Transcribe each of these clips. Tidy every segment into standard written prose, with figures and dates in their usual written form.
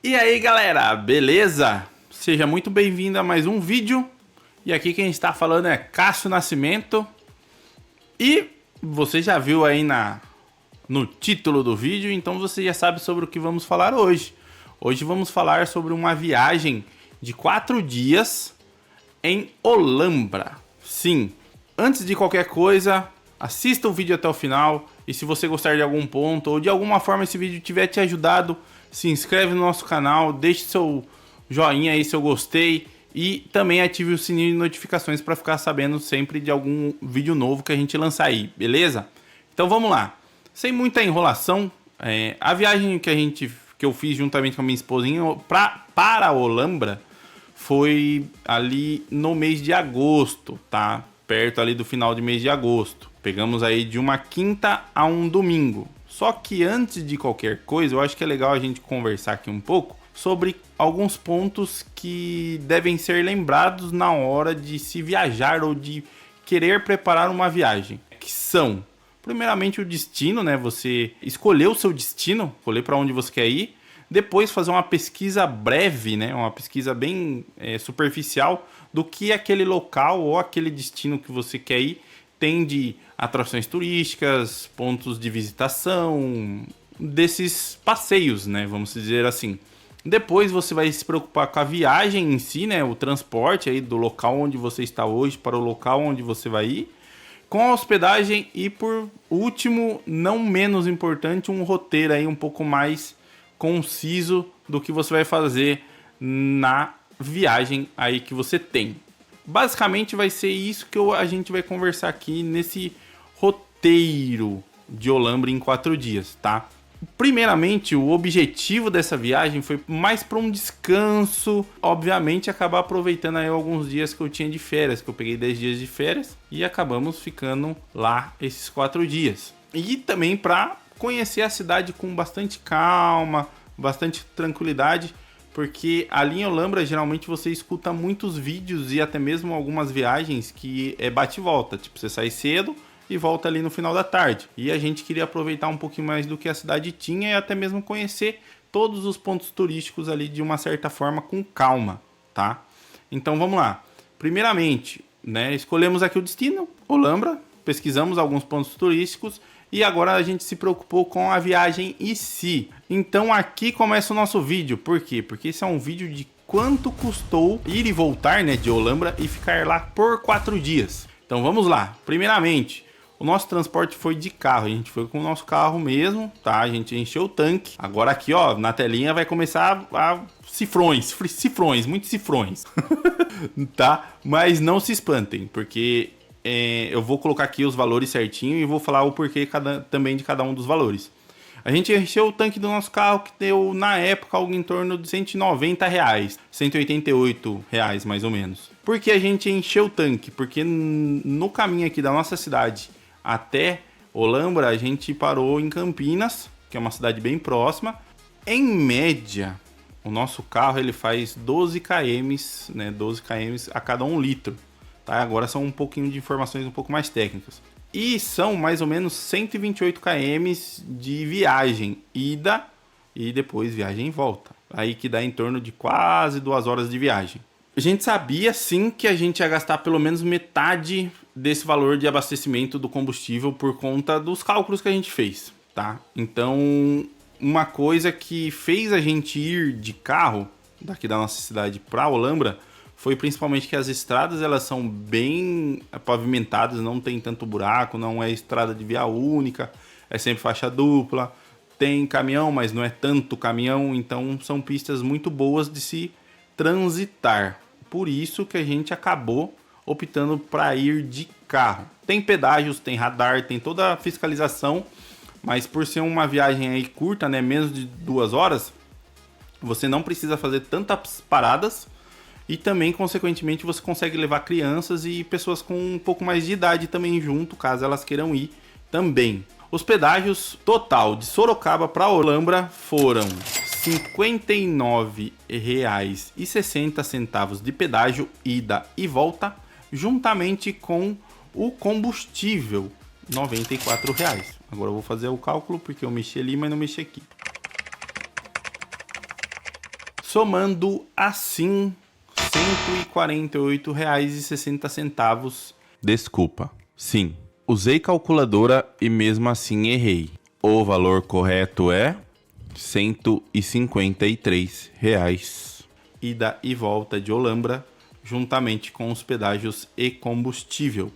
E aí galera, beleza? Seja muito bem-vindo a mais um vídeo. E aqui quem está falando é Cássio Nascimento. E você já viu aí no título do vídeo, então você já sabe sobre o que vamos falar hoje. Hoje vamos falar sobre uma viagem de 4 dias em Olambra. Sim, antes de qualquer coisa, assista o vídeo até o final. E se você gostar de algum ponto ou de alguma forma esse vídeo tiver te ajudado, se inscreve no nosso canal, deixe seu joinha aí, seu gostei e também ative o sininho de notificações para ficar sabendo sempre de algum vídeo novo que a gente lançar aí, beleza? Então vamos lá, sem muita enrolação, a viagem que eu fiz juntamente com a minha esposinha para a Olambra foi ali no mês de agosto, tá? Perto ali do final de mês de agosto. Pegamos aí de uma quinta a um domingo. Só que antes de qualquer coisa, eu acho que é legal a gente conversar aqui um pouco sobre alguns pontos que devem ser lembrados na hora de se viajar ou de querer preparar uma viagem. Que são, primeiramente, o destino, né? Você escolher o seu destino, escolher para onde você quer ir. Depois fazer uma pesquisa breve, né? Uma pesquisa bem superficial do que aquele local ou aquele destino que você quer ir tem de atrações turísticas, pontos de visitação, desses passeios, né? Vamos dizer assim. Depois você vai se preocupar com a viagem em si, né? O transporte aí do local onde você está hoje para o local onde você vai ir. Com a hospedagem e, por último, não menos importante, um roteiro aí um pouco mais conciso do que você vai fazer na viagem aí que você tem. Basicamente vai ser isso que a gente vai conversar aqui nesse roteiro de Olambra em 4 dias, tá? Primeiramente, o objetivo dessa viagem foi mais para um descanso, obviamente acabar aproveitando aí alguns dias que eu tinha de férias, que eu peguei 10 dias de férias e acabamos ficando lá esses 4 dias. E também para conhecer a cidade com bastante calma, bastante tranquilidade, porque ali em Olambra geralmente você escuta muitos vídeos e até mesmo algumas viagens que é bate e volta, tipo você sai cedo e volta ali no final da tarde. E a gente queria aproveitar um pouquinho mais do que a cidade tinha e até mesmo conhecer todos os pontos turísticos ali de uma certa forma com calma, tá? Então vamos lá. Primeiramente, né, escolhemos aqui o destino, Olambra, pesquisamos alguns pontos turísticos e agora a gente se preocupou com a viagem em si. Então aqui começa o nosso vídeo. Por quê? Porque esse é um vídeo de quanto custou ir e voltar, né, de Olambra e ficar lá por 4 dias. Então vamos lá. Primeiramente, o nosso transporte foi de carro. A gente foi com o nosso carro mesmo, tá? A gente encheu o tanque. Agora aqui, ó, na telinha vai começar a cifrões, muitos cifrões. Tá? Mas não se espantem, porque eu vou colocar aqui os valores certinho e vou falar o porquê também de cada um dos valores. A gente encheu o tanque do nosso carro que deu na época algo em torno de R$190, R$188 mais ou menos. Por que a gente encheu o tanque? Porque no caminho aqui da nossa cidade até Olambra a gente parou em Campinas, que é uma cidade bem próxima. Em média, o nosso carro ele faz 12 km, né, 12 km a cada 1 litro. Tá? Agora são um pouquinho de informações um pouco mais técnicas. E são mais ou menos 128 km de viagem, ida e depois viagem e volta. Aí que dá em torno de quase 2 horas de viagem. A gente sabia sim que a gente ia gastar pelo menos metade desse valor de abastecimento do combustível por conta dos cálculos que a gente fez, tá? Então, uma coisa que fez a gente ir de carro daqui da nossa cidade para Olambra foi principalmente que as estradas elas são bem pavimentadas, não tem tanto buraco, não é estrada de via única, é sempre faixa dupla, tem caminhão, mas não é tanto caminhão, então são pistas muito boas de se transitar. Por isso que a gente acabou optando para ir de carro. Tem pedágios, tem radar, tem toda a fiscalização, mas por ser uma viagem aí curta, né, menos de 2 horas, você não precisa fazer tantas paradas. E também, consequentemente, você consegue levar crianças e pessoas com um pouco mais de idade também junto, caso elas queiram ir também. Os pedágios total de Sorocaba para Olambra foram R$ 59,60 de pedágio ida e volta, juntamente com o combustível, R$ 94. Agora eu vou fazer o cálculo porque eu mexi ali, mas não mexi aqui. somando assim R$ 148,60. Desculpa, sim, usei calculadora e mesmo assim errei. O valor correto é R$ 153, ida e volta de Olambra, juntamente com os pedágios e combustível.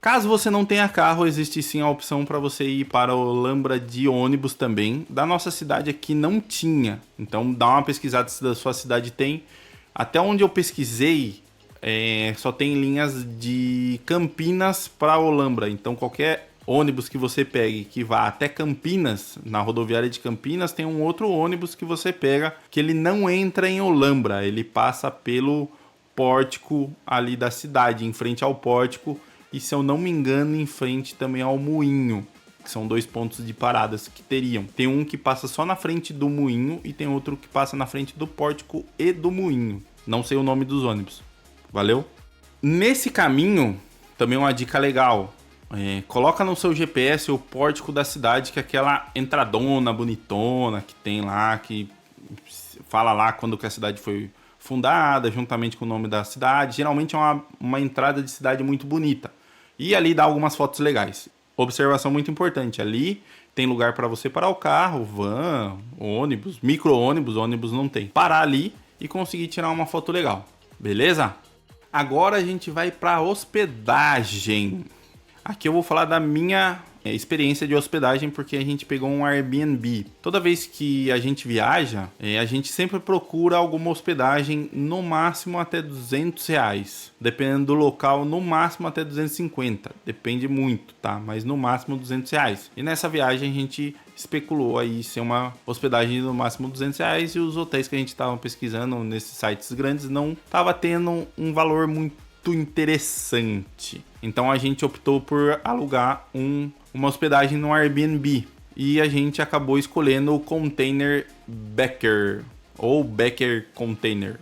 Caso você não tenha carro, existe sim a opção para você ir para Olambra de ônibus também. Da nossa cidade aqui não tinha, então dá uma pesquisada se da sua cidade tem. Até onde eu pesquisei, só tem linhas de Campinas para Olambra, então qualquer ônibus que você pegue que vá até Campinas, na rodoviária de Campinas, tem um outro ônibus que você pega que ele não entra em Olambra, ele passa pelo pórtico ali da cidade, em frente ao pórtico. E se eu não me engano, em frente também ao Moinho, que são 2 pontos de paradas que teriam. Tem um que passa só na frente do Moinho e tem outro que passa na frente do pórtico e do Moinho. Não sei o nome dos ônibus. Valeu? Nesse caminho, também uma dica legal. Coloca no seu GPS o pórtico da cidade, que é aquela entradona bonitona que tem lá, que fala lá quando que a cidade foi fundada, juntamente com o nome da cidade. Geralmente é uma entrada de cidade muito bonita. E ali dá algumas fotos legais. Observação muito importante, ali tem lugar para você parar o carro, van, ônibus, micro-ônibus, ônibus não tem. Parar ali e conseguir tirar uma foto legal, beleza? Agora a gente vai para hospedagem. Aqui eu vou falar da minha experiência de hospedagem, porque a gente pegou um Airbnb. Toda vez que a gente viaja, a gente sempre procura alguma hospedagem, no máximo até R$200. Dependendo do local, no máximo até 250. Depende muito, tá? Mas no máximo R$200. E nessa viagem a gente especulou aí ser uma hospedagem no máximo R$200, e os hotéis que a gente estava pesquisando nesses sites grandes não estava tendo um valor muito interessante. Então a gente optou por alugar uma hospedagem no Airbnb e a gente acabou escolhendo o Container Becker ou Becker Container.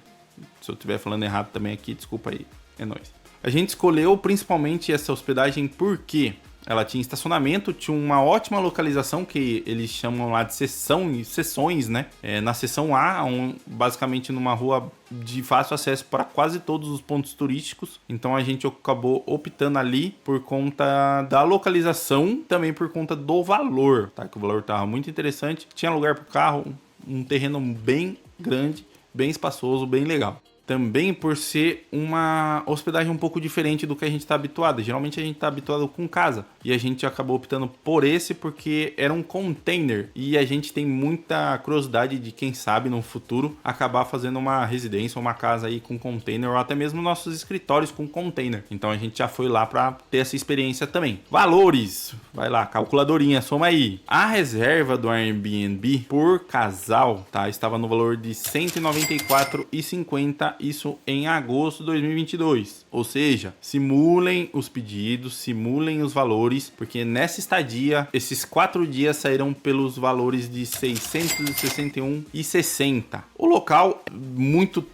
Se eu estiver falando errado também aqui, desculpa aí, é nóis. A gente escolheu principalmente essa hospedagem porque ela tinha estacionamento, tinha uma ótima localização que eles chamam lá de seções, né? Na seção A, basicamente numa rua de fácil acesso para quase todos os pontos turísticos. Então a gente acabou optando ali por conta da localização, também por conta do valor, tá? Que o valor estava muito interessante. Tinha lugar para o carro, um terreno bem grande, bem espaçoso, bem legal. Também por ser uma hospedagem um pouco diferente do que a gente está habituado. Geralmente a gente está habituado com casa. E a gente acabou optando por esse porque era um container. E a gente tem muita curiosidade de, quem sabe, no futuro, acabar fazendo uma residência, uma casa aí com container. Ou até mesmo nossos escritórios com container. Então a gente já foi lá para ter essa experiência também. Valores! Vai lá, calculadorinha, soma aí. A reserva do Airbnb por casal, tá? Estava no valor de R$194,50. Isso em agosto de 2022. Ou seja, simulem os pedidos, simulem os valores, porque nessa estadia, esses 4 dias sairão pelos valores de R$661,60. O local, muito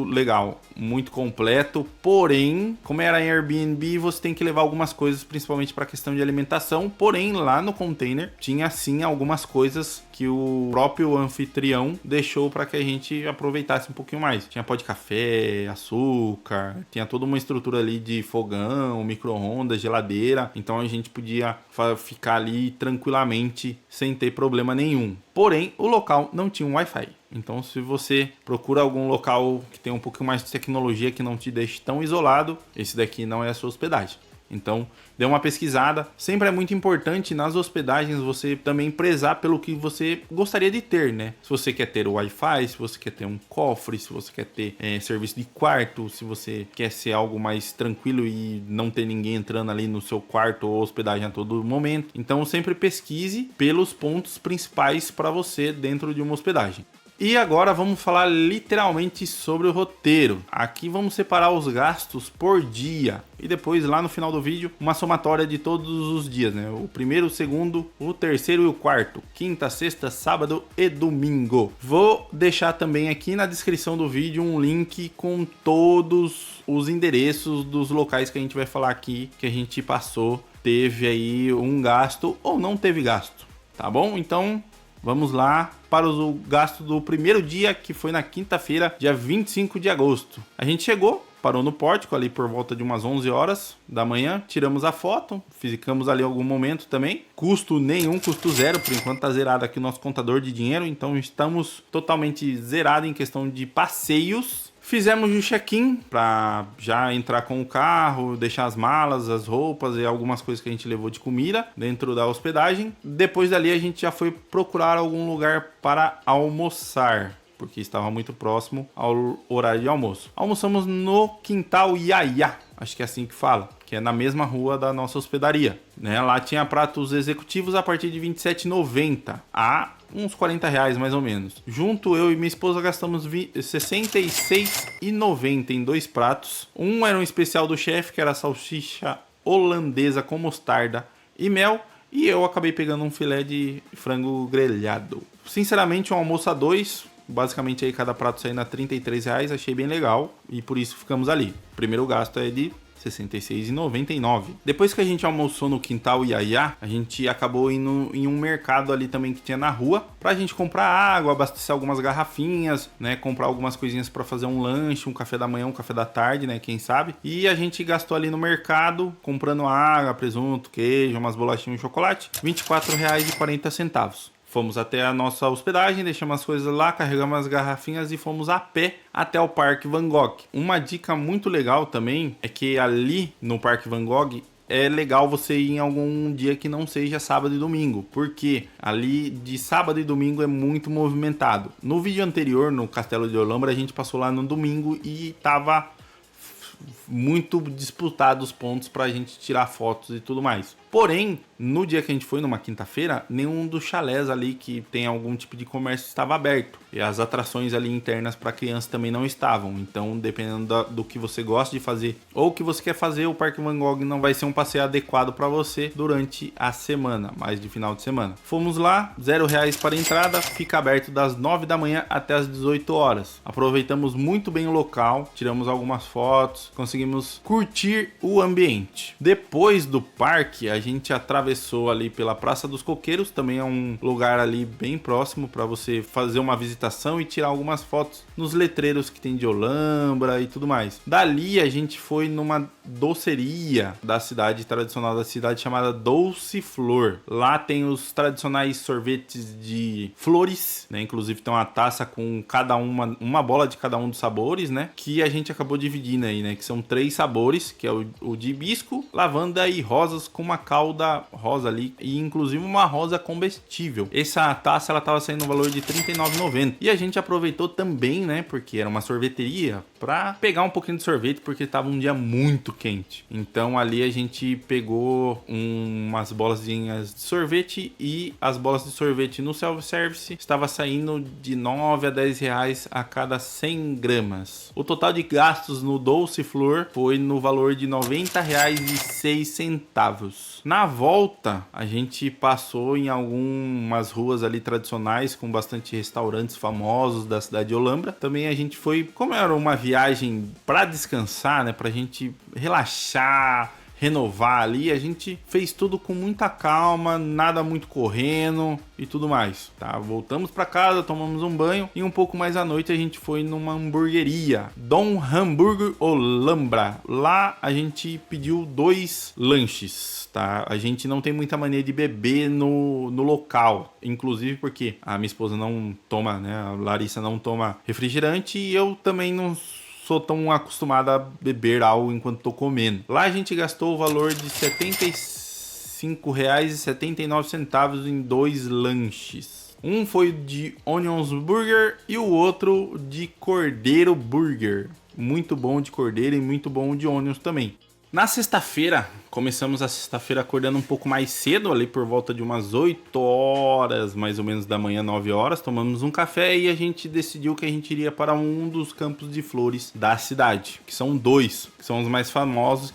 legal, muito completo, porém, como era em Airbnb, você tem que levar algumas coisas, principalmente para a questão de alimentação. Porém, lá no container tinha sim algumas coisas que o próprio anfitrião deixou para que a gente aproveitasse um pouquinho mais. Tinha pó de café, açúcar, tinha toda uma estrutura ali de fogão, micro-ondas, geladeira, então a gente podia ficar ali tranquilamente sem ter problema nenhum. Porém, o local não tinha um Wi-Fi. Então, se você procura algum local que tenha um pouco mais de tecnologia, que não te deixe tão isolado, esse daqui não é a sua hospedagem. Então, dê uma pesquisada. Sempre é muito importante nas hospedagens você também prezar pelo que você gostaria de ter, né? Se você quer ter o Wi-Fi, se você quer ter um cofre, se você quer ter serviço de quarto, se você quer ser algo mais tranquilo e não ter ninguém entrando ali no seu quarto ou hospedagem a todo momento. Então, sempre pesquise pelos pontos principais para você dentro de uma hospedagem. E agora vamos falar literalmente sobre o roteiro. Aqui vamos separar os gastos por dia e depois lá no final do vídeo uma somatória de todos os dias, né? O primeiro, o segundo, o terceiro e o quarto, quinta, sexta, sábado e domingo. Vou deixar também aqui na descrição do vídeo um link com todos os endereços dos locais que a gente vai falar aqui, que a gente passou, teve aí um gasto ou não teve gasto, tá bom? Então vamos lá para o gasto do primeiro dia, que foi na quinta-feira, dia 25 de agosto. A gente chegou, parou no pórtico ali por volta de umas 11 horas da manhã, tiramos a foto, ficamos ali algum momento também. Custo nenhum, custo zero, por enquanto tá zerado aqui o nosso contador de dinheiro, então estamos totalmente zerado em questão de passeios. Fizemos o check-in para já entrar com o carro, deixar as malas, as roupas e algumas coisas que a gente levou de comida dentro da hospedagem. Depois dali a gente já foi procurar algum lugar para almoçar, porque estava muito próximo ao horário de almoço. Almoçamos no Quintal Yaya, acho que é assim que fala, que é na mesma rua da nossa hospedaria, né? Lá tinha pratos executivos a partir de R$ 27,90 a uns R$ 40 mais ou menos. Junto, eu e minha esposa gastamos R$ 66,90 em 2 pratos. Um era um especial do chefe, que era salsicha holandesa com mostarda e mel, e eu acabei pegando um filé de frango grelhado. Sinceramente, um almoço a 2, basicamente aí cada prato saindo a R$ 33, achei bem legal e por isso ficamos ali. O primeiro gasto é de R$ 66,99. Depois que a gente almoçou no Quintal Yaya, a gente acabou indo em um mercado ali também que tinha na rua, pra gente comprar água, abastecer algumas garrafinhas, né, comprar algumas coisinhas pra fazer um lanche, um café da manhã, um café da tarde, né, quem sabe. E a gente gastou ali no mercado, comprando água, presunto, queijo, umas bolachinhas e chocolate, R$ 24,40. Fomos até a nossa hospedagem, deixamos as coisas lá, carregamos as garrafinhas e fomos a pé até o Parque Van Gogh. Uma dica muito legal também é que ali no Parque Van Gogh é legal você ir em algum dia que não seja sábado e domingo, porque ali de sábado e domingo é muito movimentado. No vídeo anterior, no Castelo de Olambra, a gente passou lá no domingo e tava muito disputado os pontos pra gente tirar fotos e tudo mais. Porém, no dia que a gente foi, numa quinta-feira, nenhum dos chalés ali que tem algum tipo de comércio estava aberto. E as atrações ali internas para criança também não estavam. Então, dependendo do que você gosta de fazer ou o que você quer fazer, o Parque Van Gogh não vai ser um passeio adequado para você durante a semana, mais de final de semana. Fomos lá, R$0 para entrada, fica aberto das 9 da manhã até as 18 horas. Aproveitamos muito bem o local, tiramos algumas fotos, conseguimos curtir o ambiente. Depois do parque, a gente atravessou ali pela Praça dos Coqueiros, também é um lugar ali bem próximo para você fazer uma visitação e tirar algumas fotos nos letreiros que tem de Olambra e tudo mais. Dali a gente foi numa doceria da cidade, tradicional da cidade, chamada Doce Flor. Lá tem os tradicionais sorvetes de flores, né? Inclusive tem uma taça com cada uma bola de cada um dos sabores, né? Que a gente acabou dividindo aí, né? Que são 3 sabores, que é o de hibisco, lavanda e rosas, com uma calda rosa ali e inclusive uma rosa comestível. Essa taça ela tava saindo no valor de R$ 39,90. E a gente aproveitou também, né, porque era uma sorveteria, para pegar um pouquinho de sorvete, porque tava um dia muito quente. Então ali a gente pegou umas bolazinhas de sorvete, e as bolas de sorvete no self-service estava saindo de R$ 9 a R$10 a cada 100 gramas. O total de gastos no Doce Flor foi no valor de R$ 90,06. Na volta, a gente passou em algumas ruas ali tradicionais com bastante restaurantes famosos da cidade de Olambra. Também a gente foi, como era uma viagem para descansar, né, pra gente relaxar, renovar ali, a gente fez tudo com muita calma, nada muito correndo e tudo mais, tá? Voltamos para casa, tomamos um banho e um pouco mais à noite a gente foi numa hamburgueria, Dom Hamburger Olambra. Lá a gente pediu 2 lanches, tá? A gente não tem muita mania de beber no local, inclusive porque a minha esposa não toma, né? A Larissa não toma refrigerante e eu também não sou tão acostumado a beber algo enquanto tô comendo. Lá a gente gastou o valor de R$ 75,79 em 2 lanches. Um foi de Onions Burger e o outro de Cordeiro Burger. Muito bom de cordeiro e muito bom de onions também. Na sexta-feira, começamos a sexta-feira acordando um pouco mais cedo, ali por volta de umas 8 horas, mais ou menos da manhã, 9 horas. Tomamos um café e a gente decidiu que a gente iria para um dos campos de flores da cidade, que são 2, que são os mais famosos,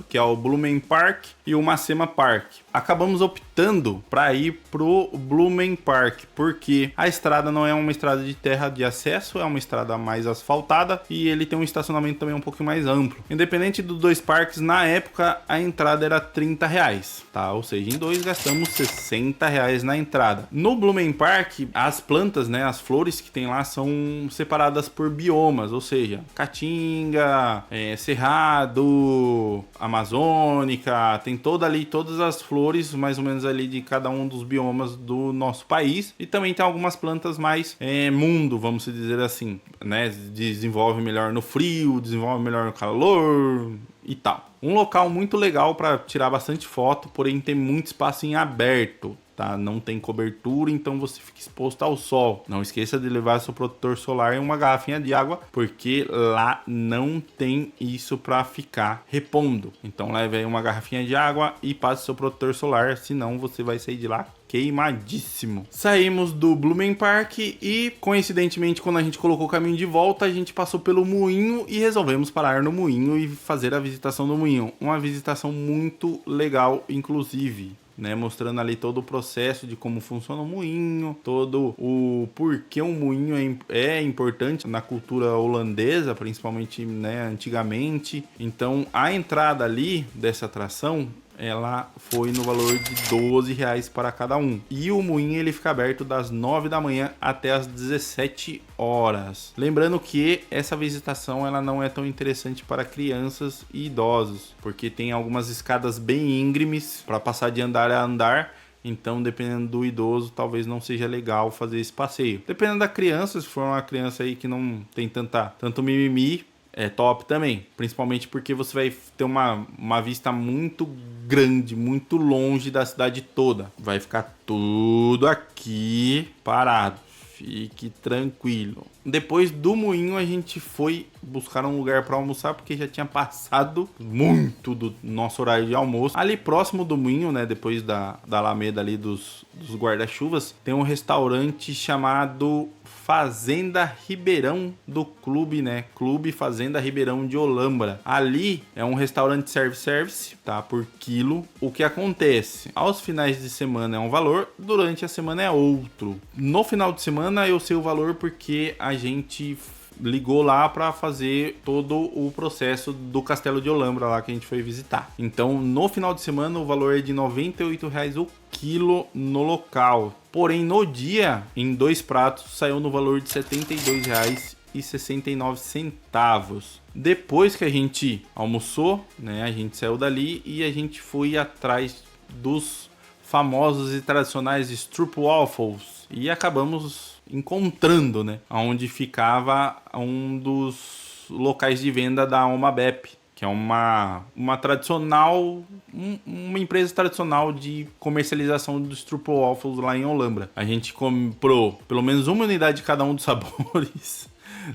que é o Blumen Park e o Macema Park. Acabamos optando para ir pro Blumen Park, porque a estrada não é uma estrada de terra de acesso, é uma estrada mais asfaltada e ele tem um estacionamento também um pouco mais amplo. Independente dos 2 parques, na época a entrada era R$30, tá? Ou seja, em dois gastamos R$60 na entrada. No Blumen Park, as plantas, né, as flores que tem lá são separadas por biomas, ou seja, Caatinga, Cerrado, Amazônica, tem todas as flores mais ou menos ali de cada um dos biomas do nosso país. E também tem algumas plantas mais mundo, vamos dizer assim, né? Desenvolve melhor no frio, desenvolve melhor no calor e tal. Um local muito legal para tirar bastante foto, porém tem muito espaço em aberto, tá? Não tem cobertura, então você fica exposto ao sol. Não esqueça de levar seu protetor solar e uma garrafinha de água, porque lá não tem isso para ficar repondo. Então leve aí uma garrafinha de água e passe seu protetor solar, senão você vai sair de lá queimadíssimo. Saímos do Blumen Park e, coincidentemente, quando a gente colocou o caminho de volta, a gente passou pelo moinho e resolvemos parar no moinho e fazer a visitação do moinho. Uma visitação muito legal, inclusive, né, mostrando ali todo o processo de como funciona o moinho, todo o porquê um moinho é importante na cultura holandesa, principalmente, né, antigamente. Então, a entrada ali dessa atração, ela foi no valor de R$12 para cada um. E o moinho ele fica aberto das 9 da manhã até as 17 horas. Lembrando que essa visitação ela não é tão interessante para crianças e idosos, porque tem algumas escadas bem íngremes para passar de andar a andar. Então, dependendo do idoso, talvez não seja legal fazer esse passeio. Dependendo da criança, se for uma criança aí que não tem tanto mimimi, é top também, principalmente porque você vai ter uma vista muito grande, muito longe da cidade toda. Vai ficar tudo aqui parado, fique tranquilo. Depois do moinho a gente foi buscar um lugar para almoçar, porque já tinha passado muito do nosso horário de almoço. Ali próximo do moinho, né, depois da Alameda ali dos guarda-chuvas, tem um restaurante chamado Fazenda Ribeirão do Clube, né? Clube Fazenda Ribeirão de Olambra. Ali é um restaurante service, tá? Por quilo. O que acontece? Aos finais de semana é um valor, durante a semana é outro. No final de semana eu sei o valor porque a gente ligou lá para fazer todo o processo do Castelo de Olambra lá que a gente foi visitar. Então, no final de semana o valor é de R$98 o quilo no local. Porém, no dia, em 2 pratos, saiu no valor de R$72,69. Depois que a gente almoçou, né, a gente saiu dali e a gente foi atrás dos famosos e tradicionais Stroopwafels e acabamos encontrando, né, onde ficava um dos locais de venda da Omabep, que é uma tradicional, uma empresa tradicional de comercialização dos Stroopwafels lá em Olambra. A gente comprou pelo menos uma unidade de cada um dos sabores.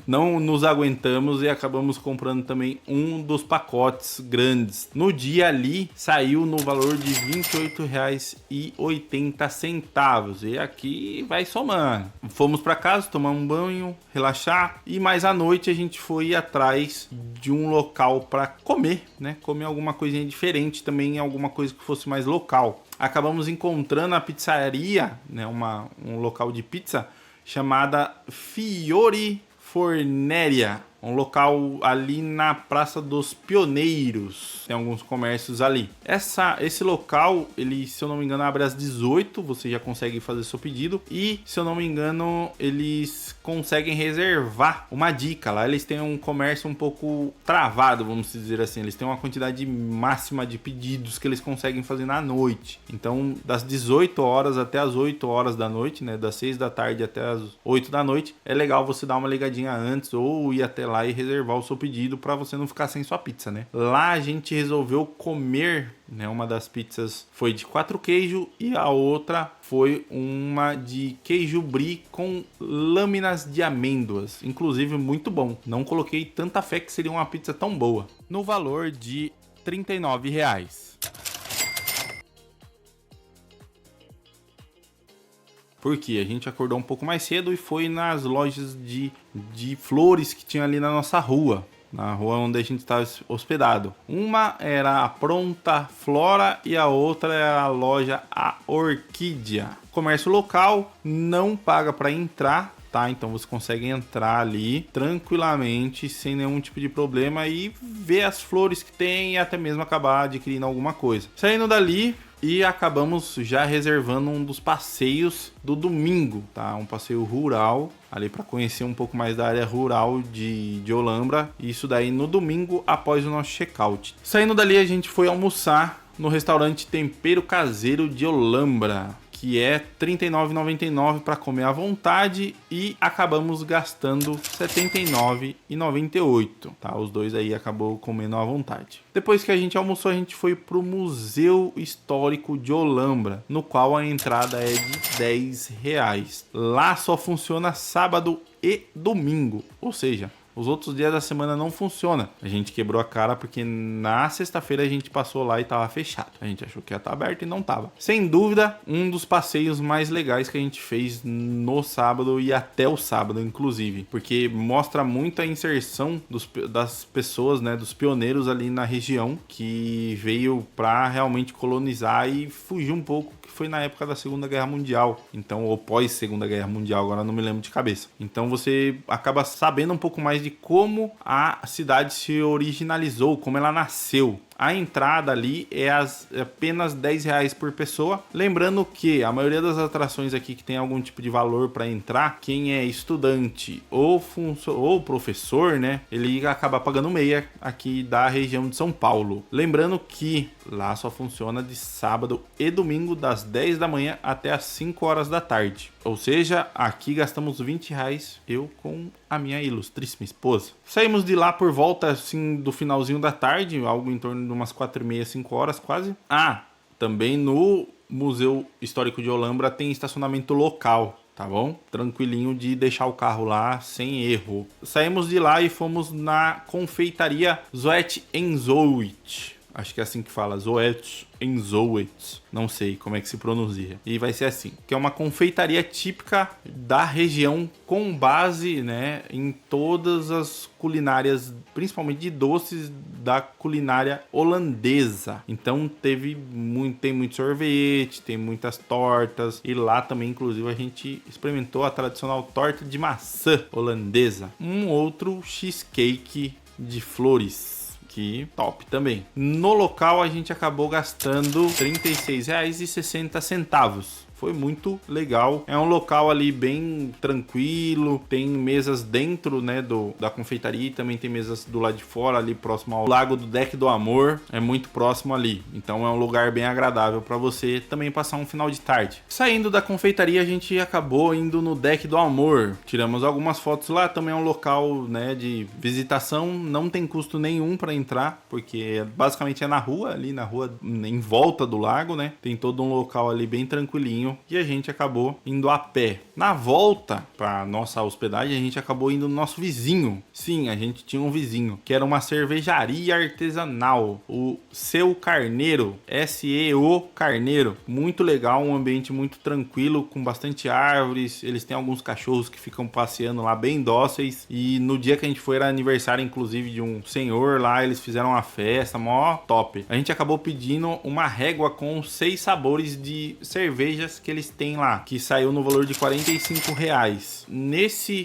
Não nos aguentamos e acabamos comprando também um dos pacotes grandes. No dia ali saiu no valor de R$28,80 e aqui vai somando. Fomos para casa tomar um banho, relaxar e mais à noite a gente foi atrás de um local para comer, né? Comer alguma coisinha diferente também, alguma coisa que fosse mais local. Acabamos encontrando a pizzaria, né? Um local de pizza chamada Fiore Forneria, um local ali na Praça dos Pioneiros. Tem alguns comércios ali. Esse local, ele, se eu não me engano, abre às 18, você já consegue fazer seu pedido. E, se eu não me engano, eles conseguem reservar. Uma dica, lá eles têm um comércio um pouco travado, vamos dizer assim. Eles têm uma quantidade máxima de pedidos que eles conseguem fazer na noite. Então, das 18 horas até as 8 horas da noite, né? Das 6 da tarde até as 8 da noite, é legal você dar uma ligadinha antes ou ir até lá e reservar o seu pedido para você não ficar sem sua pizza, né? Lá a gente resolveu comer, né? Uma das pizzas foi de 4 queijos e a outra foi uma de queijo brie com lâminas de amêndoas. Inclusive, muito bom. Não coloquei tanta fé que seria uma pizza tão boa. No valor de R$39. Porque a gente acordou um pouco mais cedo e foi nas lojas de flores que tinha ali na nossa rua. Na rua onde a gente estava hospedado. Uma era a Pronta Flora e a outra era a loja A Orquídea. Comércio local, não paga para entrar, tá? Então você consegue entrar ali tranquilamente, sem nenhum tipo de problema e ver as flores que tem e até mesmo acabar adquirindo alguma coisa. Saindo dali, e acabamos já reservando um dos passeios do domingo, tá? Um passeio rural, ali para conhecer um pouco mais da área rural de Olambra. Isso daí no domingo após o nosso check-out. Saindo dali, a gente foi almoçar no restaurante Tempero Caseiro de Olambra, que é R$ 39,99 para comer à vontade, e acabamos gastando R$ 79,98, tá? Os dois aí acabou comendo à vontade. Depois que a gente almoçou, a gente foi pro Museu Histórico de Olambra, no qual a entrada é de R$ 10. Lá só funciona sábado e domingo, ou seja, os outros dias da semana não funciona. A gente quebrou a cara porque na sexta-feira a gente passou lá e tava fechado. A gente achou que ia estar aberto e não tava. Sem dúvida, um dos passeios mais legais que a gente fez no sábado e até o sábado, inclusive. Porque mostra muito a inserção das pessoas, né, dos pioneiros ali na região, que veio para realmente colonizar e fugir um pouco, que foi na época da Segunda Guerra Mundial. Então, ou pós Segunda Guerra Mundial, agora não me lembro de cabeça. Então você acaba sabendo um pouco mais de como a cidade se originalizou, como ela nasceu. A entrada ali é apenas R$ 10 por pessoa. Lembrando que a maioria das atrações aqui que tem algum tipo de valor para entrar, quem é estudante ou professor, né, ele acaba pagando meia aqui da região de São Paulo. Lembrando que lá só funciona de sábado e domingo, das 10 da manhã até as 5 horas da tarde. Ou seja, aqui gastamos R$ 20, eu com a minha ilustríssima esposa. Saímos de lá por volta assim do finalzinho da tarde, algo em torno de umas 4h30, 5 horas quase. Também no Museu Histórico de Olambra tem estacionamento local, tá bom? Tranquilinho de deixar o carro lá sem erro. Saímos de lá e fomos na confeitaria Zoet & Zoet. Acho que é assim que fala, Zoet & Zoet. Não sei como é que se pronuncia. E vai ser assim, que é uma confeitaria típica da região com base, né, em todas as culinárias, principalmente de doces da culinária holandesa. Então tem muito sorvete, tem muitas tortas, e lá também, inclusive, a gente experimentou a tradicional torta de maçã holandesa. Um outro cheesecake de flores, que top também. No local a gente acabou gastando R$ 36,60. Foi muito legal. É um local ali bem tranquilo. Tem mesas dentro, né, da confeitaria. E também tem mesas do lado de fora, ali próximo ao Lago do Deck do Amor. É muito próximo ali. Então é um lugar bem agradável para você também passar um final de tarde. Saindo da confeitaria, a gente acabou indo no Deck do Amor. Tiramos algumas fotos lá. Também é um local, né, de visitação. Não tem custo nenhum para entrar, porque basicamente é na rua, ali na rua em volta do lago, né? Tem todo um local ali bem tranquilinho. E a gente acabou indo a pé. Na volta para nossa hospedagem, a gente acabou indo no nosso vizinho. Sim, a gente tinha um vizinho, que era uma cervejaria artesanal, o Seu Carneiro, SEO Carneiro. Muito legal, um ambiente muito tranquilo, com bastante árvores. Eles têm alguns cachorros que ficam passeando lá, bem dóceis. E no dia que a gente foi, era aniversário, inclusive, de um senhor lá. Eles fizeram uma festa, mó top. A gente acabou pedindo uma régua com 6 sabores de cervejas que eles têm lá, que saiu no valor de R$ 45.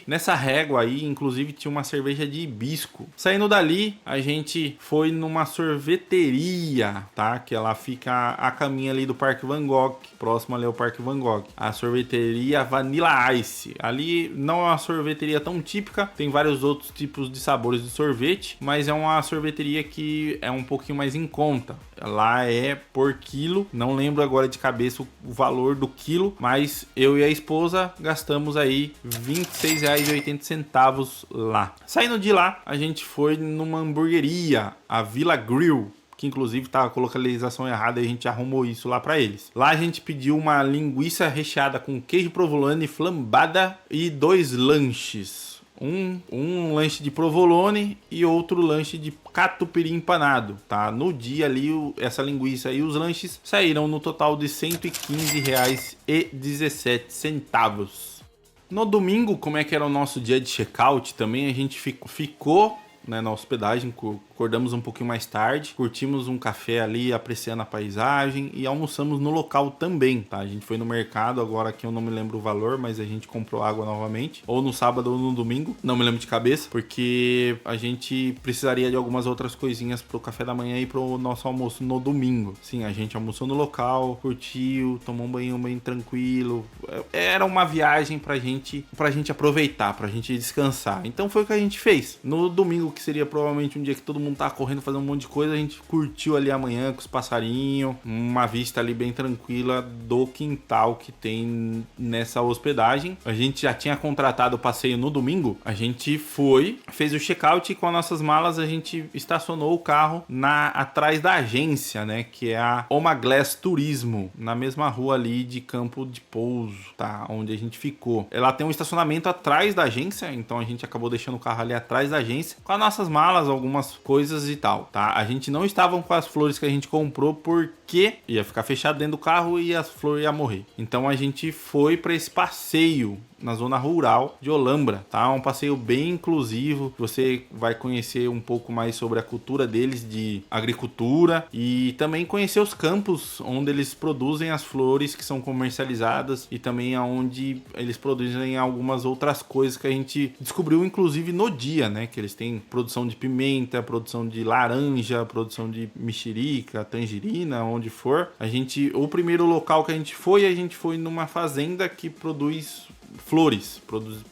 Nessa régua aí, inclusive, tinha uma cerveja de hibisco. Saindo dali, a gente foi numa sorveteria, tá? Que ela fica a caminho ali do Parque Van Gogh, próximo ali ao Parque Van Gogh. A sorveteria Vanilla Ice. Ali não é uma sorveteria tão típica, tem vários outros tipos de sabores de sorvete, mas é uma sorveteria que é um pouquinho mais em conta. Lá é por quilo, não lembro agora de cabeça o valor do quilo, mas eu e a esposa gastamos aí R$ 26,80 lá. Saindo de lá, a gente foi numa hamburgueria, a Villa Grill, que inclusive tá com a localização errada, e a gente arrumou isso lá para eles. Lá a gente pediu uma linguiça recheada com queijo provolone flambada e 2 lanches. Um lanche de provolone e outro lanche de catupiry empanado, tá? No dia ali, essa linguiça e os lanches saíram no total de R$ 115,17. No domingo, como é que era o nosso dia de check-out, também a gente ficou, né, na hospedagem, acordamos um pouquinho mais tarde, curtimos um café ali, apreciando a paisagem e almoçamos no local também, tá? A gente foi no mercado, agora aqui eu não me lembro o valor, mas a gente comprou água novamente, ou no sábado ou no domingo, não me lembro de cabeça, porque a gente precisaria de algumas outras coisinhas pro café da manhã e pro nosso almoço no domingo. Sim, a gente almoçou no local, curtiu, tomou um banho bem tranquilo. Era uma viagem pra gente aproveitar, pra gente descansar. Então foi o que a gente fez. No domingo, que seria provavelmente um dia que todo mundo tá correndo, fazendo um monte de coisa, a gente curtiu ali amanhã com os passarinhos, uma vista ali bem tranquila do quintal que tem nessa hospedagem. A gente já tinha contratado o passeio no domingo, a gente foi, fez o check-out e com as nossas malas a gente estacionou o carro atrás da agência, né, que é a Omaglass Turismo, na mesma rua ali de Campo de Pouso, tá, onde a gente ficou. Ela tem um estacionamento atrás da agência, então a gente acabou deixando o carro ali atrás da agência, com as nossas malas, algumas coisas e tal, tá? A gente não estava com as flores que a gente comprou porque ia ficar fechado dentro do carro e as flores iam morrer. Então a gente foi para esse passeio na zona rural de Olambra, tá? Um passeio bem inclusivo, você vai conhecer um pouco mais sobre a cultura deles de agricultura e também conhecer os campos onde eles produzem as flores que são comercializadas e também aonde eles produzem algumas outras coisas que a gente descobriu inclusive no dia, né? Que eles têm produção de pimenta, produção de laranja, produção de mexerica, tangerina, onde for. O primeiro local que a gente foi numa fazenda que produz flores,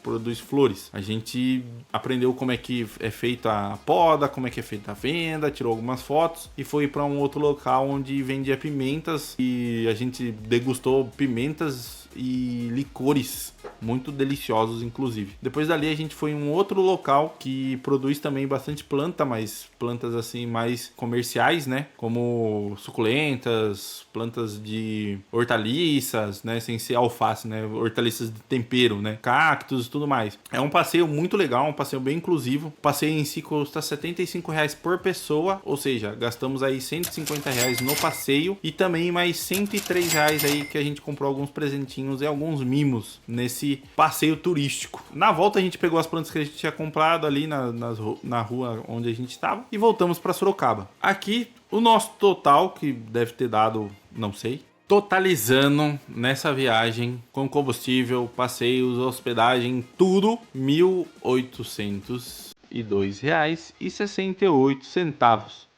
produz flores. A gente aprendeu como é que é feita a poda, como é que é feita a venda, tirou algumas fotos e foi para um outro local onde vendia pimentas e a gente degustou pimentas e licores muito deliciosos, inclusive. Depois dali a gente foi em um outro local que produz também bastante planta, mas plantas assim mais comerciais, né? Como suculentas, plantas de hortaliças, né? Sem ser alface, né? Hortaliças de tempero, né? Cactos e tudo mais. É um passeio muito legal, um passeio bem inclusivo. O passeio em si custa R$75 por pessoa, ou seja, gastamos aí R$150 no passeio e também mais R$103 aí que a gente comprou alguns presentinhos e alguns mimos nesse passeio turístico. Na volta a gente pegou as plantas que a gente tinha comprado ali na rua onde a gente estava e voltamos para Sorocaba. Aqui o nosso total, que deve ter dado, não sei, totalizando nessa viagem com combustível, passeios, hospedagem, tudo R$1.802,68.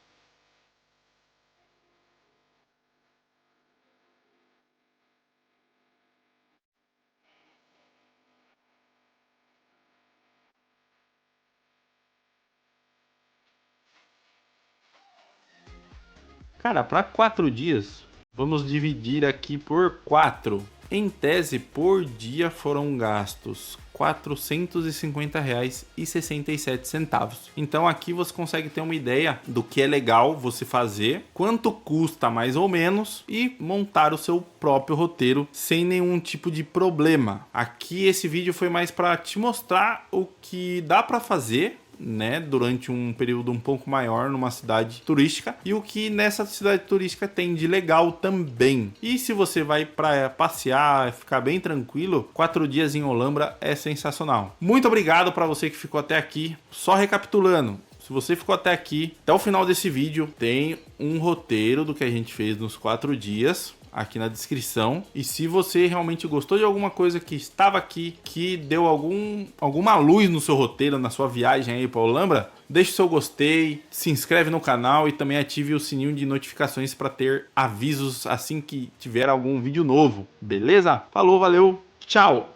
Cara, para 4 dias, vamos dividir aqui por 4. Em tese, por dia foram gastos R$450,67. Então aqui você consegue ter uma ideia do que é legal você fazer, quanto custa mais ou menos e montar o seu próprio roteiro sem nenhum tipo de problema. Aqui esse vídeo foi mais para te mostrar o que dá para fazer, né, durante um período um pouco maior numa cidade turística e o que nessa cidade turística tem de legal também. E se você vai para passear, ficar bem tranquilo, 4 dias em Olambra é sensacional. Muito obrigado para você que ficou até aqui. Só recapitulando, se você ficou até aqui, até o final desse vídeo, tem um roteiro do que a gente fez nos 4 dias aqui na descrição. E se você realmente gostou de alguma coisa que estava aqui, que deu alguma luz no seu roteiro, na sua viagem aí para Olambra, deixe seu gostei, se inscreve no canal e também ative o sininho de notificações para ter avisos assim que tiver algum vídeo novo, beleza? Falou, valeu, tchau!